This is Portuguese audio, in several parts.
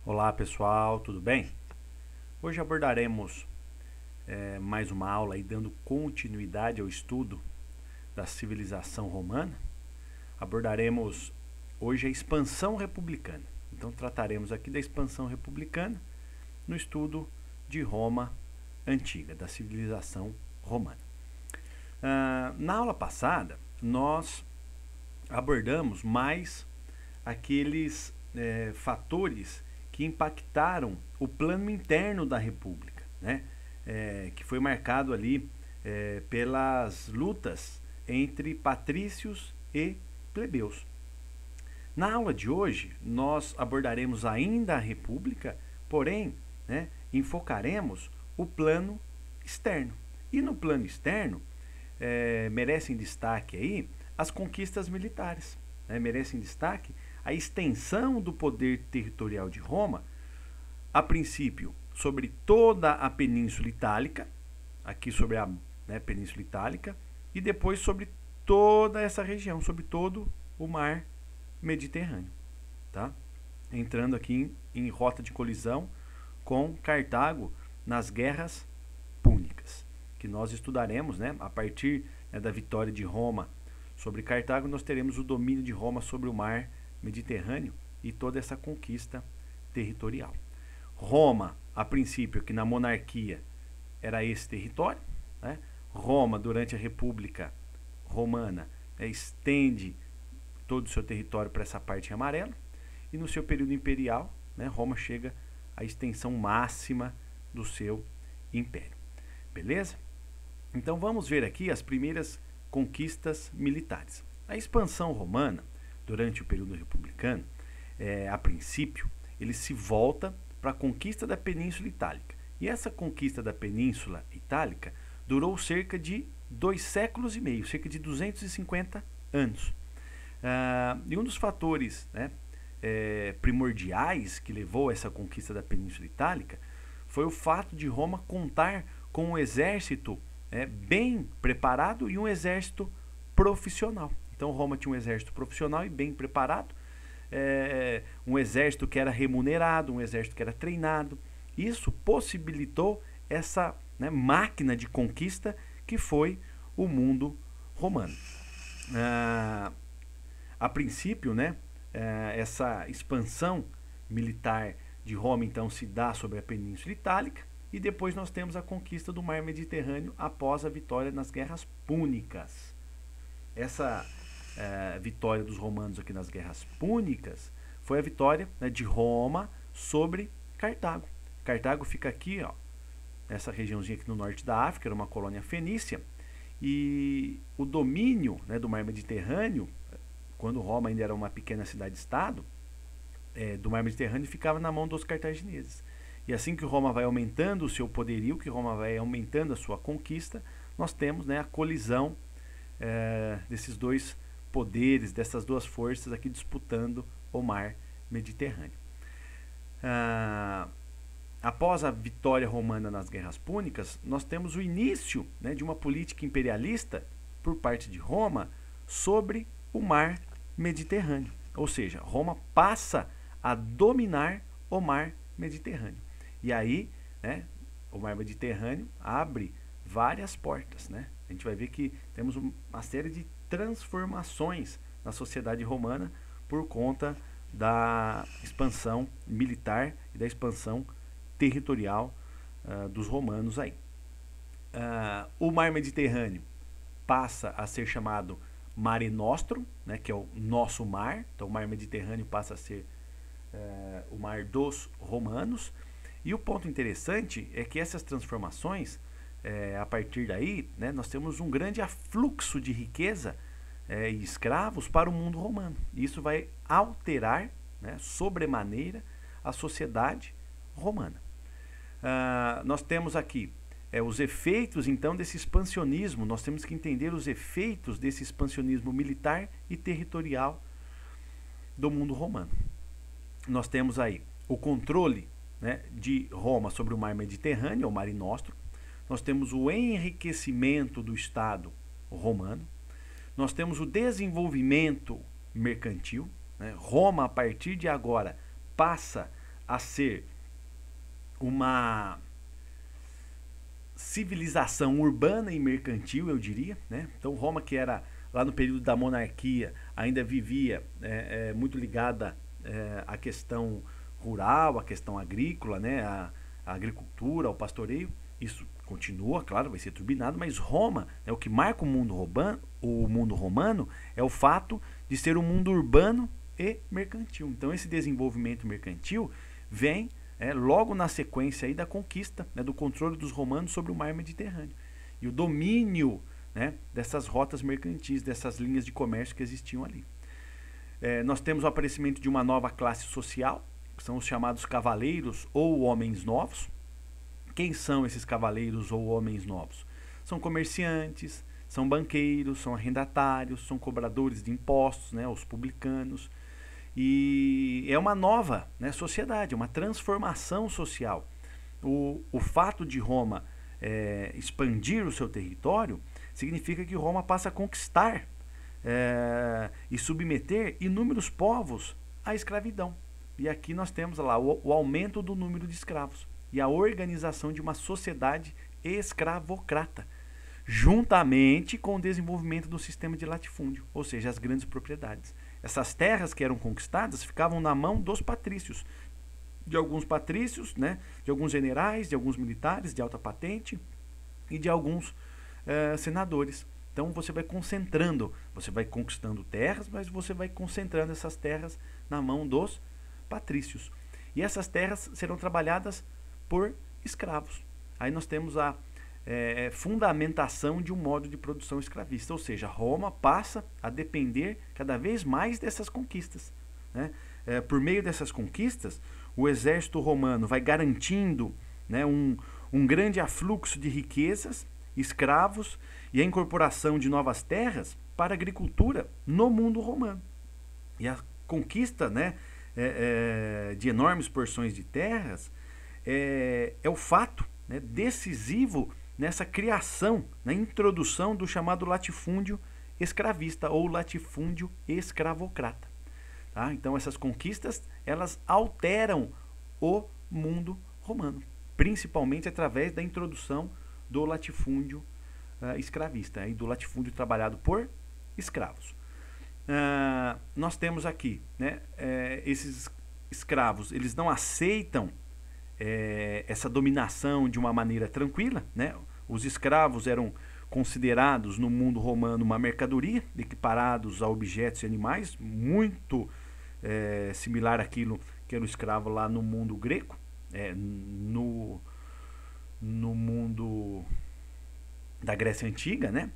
Olá pessoal, tudo bem? Hoje abordaremos mais uma aula aí dando continuidade ao estudo da civilização romana. Abordaremos hoje a expansão republicana. Então trataremos aqui da expansão republicana no estudo de Roma antiga, da civilização romana. Na aula passada nós abordamos mais aqueles fatores que impactaram o plano interno da República, né? Que foi marcado ali pelas lutas entre patrícios e plebeus. Na aula de hoje, nós abordaremos ainda a República, porém, né, enfocaremos o plano externo. E no plano externo, merecem destaque aí as conquistas militares, né? Merecem destaque a extensão do poder territorial de Roma, a princípio sobre toda a Península Itálica, aqui sobre a Península Itálica, e depois sobre toda essa região, sobre todo o mar Mediterrâneo, tá? Entrando aqui em rota de colisão com Cartago nas guerras púnicas, que nós estudaremos, né? A partir da vitória de Roma sobre Cartago, nós teremos o domínio de Roma sobre o mar Mediterrâneo e toda essa conquista territorial. Roma, a princípio, que na monarquia era esse território, né? Roma, durante a República Romana, estende todo o seu território para essa parte em amarelo, e no seu período imperial, né, Roma chega à extensão máxima do seu império. Beleza? Então vamos ver aqui as primeiras conquistas militares. A expansão romana, durante o período republicano, a princípio, ele se volta para a conquista da Península Itálica. E essa conquista da Península Itálica durou cerca de 2 séculos e meio, cerca de 250 anos. E um dos fatores, né, primordiais que levou a essa conquista da Península Itálica foi o fato de Roma contar com um exército bem preparado e um exército profissional. Então Roma tinha um exército profissional e bem preparado, um exército que era remunerado, um exército que era treinado. Isso possibilitou essa máquina de conquista que foi o mundo romano. A princípio, essa expansão militar de Roma então se dá sobre a Península Itálica, e depois nós temos a conquista do mar Mediterrâneo após a vitória nas guerras púnicas. Essa vitória dos romanos aqui nas guerras púnicas foi a vitória de Roma sobre Cartago. Cartago fica aqui, ó, nessa regiãozinha aqui no norte da África, era uma colônia fenícia, e o domínio do mar Mediterrâneo, quando Roma ainda era uma pequena cidade-estado, do mar Mediterrâneo ficava na mão dos cartagineses. E assim que Roma vai aumentando o seu poderio, que Roma vai aumentando a sua conquista, nós temos a colisão desses dois poderes, dessas duas forças aqui disputando o mar Mediterrâneo. Após a vitória romana nas guerras púnicas, nós temos o início de uma política imperialista por parte de Roma sobre o mar Mediterrâneo. Ou seja, Roma passa a dominar o mar Mediterrâneo. E aí, o mar Mediterrâneo abre várias portas, A gente vai ver que temos uma série de transformações na sociedade romana por conta da expansão militar e da expansão territorial dos romanos aí. O mar Mediterrâneo passa a ser chamado Mare Nostrum, que é o nosso mar. Então o mar Mediterrâneo passa a ser o mar dos romanos. E o ponto interessante é que essas transformações, a partir daí, nós temos um grande afluxo de riqueza e escravos para o mundo romano. E isso vai alterar, sobremaneira, a sociedade romana. Nós temos aqui os efeitos, então, desse expansionismo. Nós temos que entender os efeitos desse expansionismo militar e territorial do mundo romano. Nós temos aí o controle de Roma sobre o mar Mediterrâneo, o Mare Nostrum. Nós temos o enriquecimento do Estado romano. Nós temos o desenvolvimento mercantil. Roma, a partir de agora, passa a ser uma civilização urbana e mercantil, eu diria, né? Então Roma, que era lá no período da monarquia, ainda vivia muito ligada à questão rural, à questão agrícola, né? À agricultura, ao pastoreio. Isso continua, claro, vai ser turbinado, mas Roma, o que marca o mundo romano é o fato de ser um mundo urbano e mercantil. Então esse desenvolvimento mercantil vem logo na sequência aí da conquista, né, do controle dos romanos sobre o mar Mediterrâneo e o domínio, né, dessas rotas mercantis, dessas linhas de comércio que existiam ali. Nós temos o aparecimento de uma nova classe social, que são os chamados cavaleiros ou homens novos. Quem são esses cavaleiros ou homens novos? São comerciantes, são banqueiros, são arrendatários, são cobradores de impostos, né, os publicanos. E é uma nova, né, sociedade, uma transformação social. O fato de Roma expandir o seu território significa que Roma passa a conquistar e submeter inúmeros povos à escravidão. E aqui nós temos lá o aumento do número de escravos e a organização de uma sociedade escravocrata, juntamente com o desenvolvimento do sistema de latifúndio, ou seja, as grandes propriedades. Essas terras que eram conquistadas ficavam na mão dos patrícios, de alguns patrícios, né, de alguns generais, de alguns militares de alta patente e de alguns senadores. Então você vai concentrando, você vai conquistando terras, mas você vai concentrando essas terras na mão dos patrícios. E essas terras serão trabalhadas por escravos. Aí nós temos a fundamentação de um modo de produção escravista, ou seja, Roma passa a depender cada vez mais dessas conquistas, né? Por meio dessas conquistas, o exército romano vai garantindo, né, um grande afluxo de riquezas, escravos e a incorporação de novas terras para a agricultura no mundo romano. E a conquista, né, de enormes porções de terras é o fato, né, decisivo nessa criação, na introdução do chamado latifúndio escravista ou latifúndio escravocrata. Tá? Então essas conquistas, elas alteram o mundo romano, principalmente através da introdução do latifúndio escravista, e do latifúndio trabalhado por escravos. Nós temos aqui, né, esses escravos, eles não aceitam essa dominação de uma maneira tranquila, né? Os escravos eram considerados no mundo romano uma mercadoria, equiparados a objetos e animais, muito similar àquilo que era o escravo lá no mundo grego, no mundo da Grécia Antiga, né?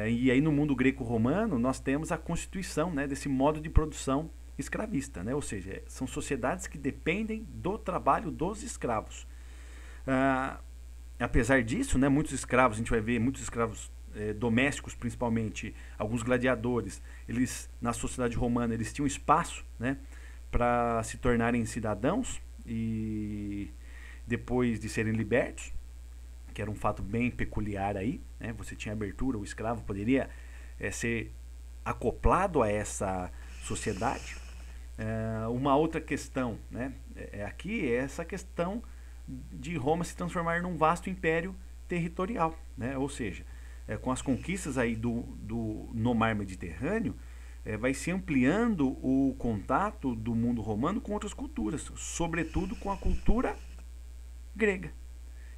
E aí no mundo greco-romano nós temos a constituição, né, desse modo de produção escravista, né? Ou seja, são sociedades que dependem do trabalho dos escravos. Apesar disso, né, muitos escravos, a gente vai ver muitos escravos domésticos, principalmente alguns gladiadores, eles na sociedade romana eles tinham espaço, né, para se tornarem cidadãos e depois de serem libertos, que era um fato bem peculiar aí, né? Você tinha abertura, o escravo poderia ser acoplado a essa sociedade. Uma outra questão, né, aqui é essa questão de Roma se transformar num vasto império territorial, né? Ou seja, com as conquistas aí no mar Mediterrâneo, vai se ampliando o contato do mundo romano com outras culturas, sobretudo com a cultura grega.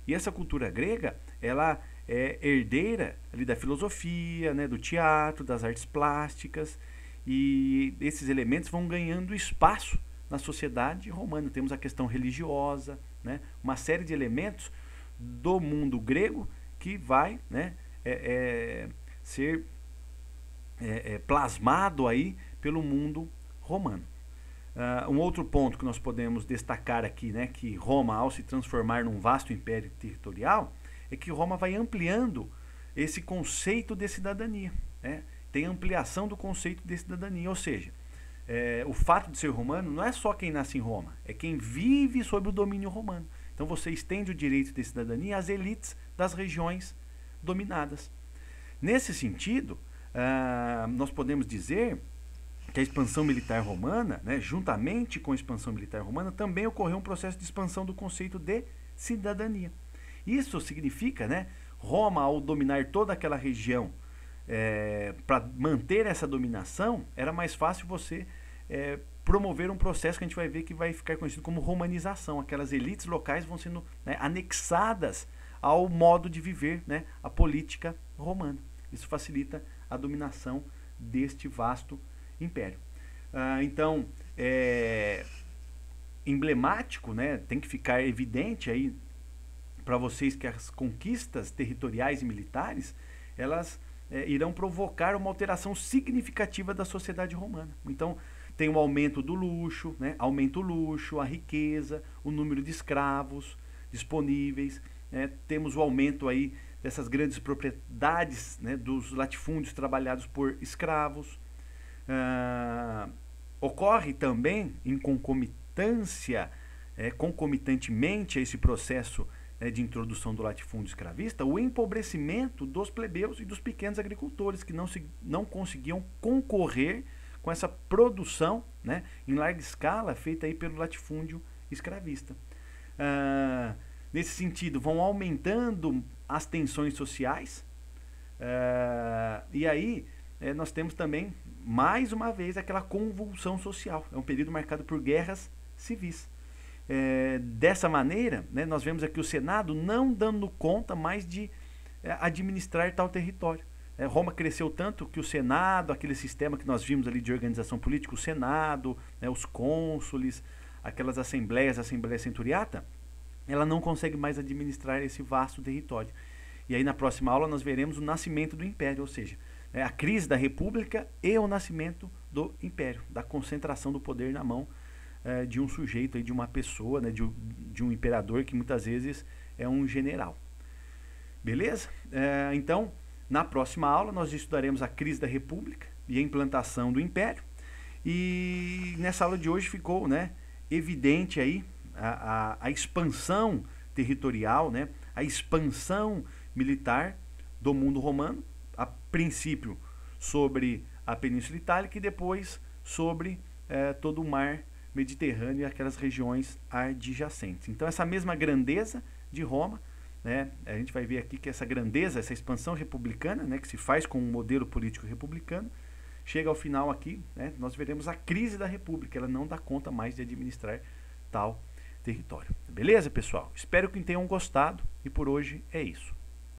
E essa cultura grega, ela é herdeira ali da filosofia, né, do teatro, das artes plásticas, e esses elementos vão ganhando espaço na sociedade romana. Temos a questão religiosa, né, uma série de elementos do mundo grego que vai, né, ser plasmado aí pelo mundo romano. Um outro ponto que nós podemos destacar aqui, né, que Roma, ao se transformar num vasto império territorial, é que Roma vai ampliando esse conceito de cidadania, né? Tem ampliação do conceito de cidadania, ou seja, o fato de ser romano não é só quem nasce em Roma, é quem vive sob o domínio romano. Então você estende o direito de cidadania às elites das regiões dominadas. Nesse sentido, nós podemos dizer que a expansão militar romana, né, juntamente com a expansão militar romana, também ocorreu um processo de expansão do conceito de cidadania. Isso significa, né, Roma, ao dominar toda aquela região, para manter essa dominação, era mais fácil você promover um processo que a gente vai ver que vai ficar conhecido como romanização. Aquelas elites locais vão sendo, né, anexadas ao modo de viver, né, a política romana. Isso facilita a dominação deste vasto império. Então, emblemático, né, tem que ficar evidente aí para vocês que as conquistas territoriais e militares, elas irão provocar uma alteração significativa da sociedade romana. Então, tem o aumento do luxo, né, aumenta o luxo, a riqueza, o número de escravos disponíveis, temos o aumento aí dessas grandes propriedades, né, dos latifúndios trabalhados por escravos. Ocorre também, em concomitância, concomitantemente a esse processo de introdução do latifúndio escravista, o empobrecimento dos plebeus e dos pequenos agricultores, que não conseguiam concorrer com essa produção, né, em larga escala feita aí pelo latifúndio escravista. Nesse sentido, vão aumentando as tensões sociais, e aí nós temos também, mais uma vez, aquela convulsão social. É um período marcado por guerras civis. Dessa maneira, né, nós vemos aqui o Senado não dando conta mais de administrar tal território. Roma cresceu tanto que o Senado, aquele sistema que nós vimos ali de organização política, o Senado, né, os cônsules, aquelas assembleias, a Assembleia Centuriata, ela não consegue mais administrar esse vasto território. E aí na próxima aula nós veremos o nascimento do Império, ou seja, a crise da República e o nascimento do Império, da concentração do poder na mão de um sujeito, aí, de uma pessoa, né, de um imperador que muitas vezes é um general. Beleza? Então, na próxima aula nós estudaremos a crise da República e a implantação do Império. E nessa aula de hoje ficou, né, evidente aí a expansão territorial, né, a expansão militar do mundo romano, a princípio sobre a Península Itálica e depois sobre todo o mar Mediterrâneo e aquelas regiões adjacentes. Então essa mesma grandeza de Roma, né, a gente vai ver aqui que essa grandeza, essa expansão republicana, né, que se faz com um modelo político republicano, chega ao final aqui, né, nós veremos a crise da República, ela não dá conta mais de administrar tal território. Beleza, pessoal? Espero que tenham gostado e por hoje é isso.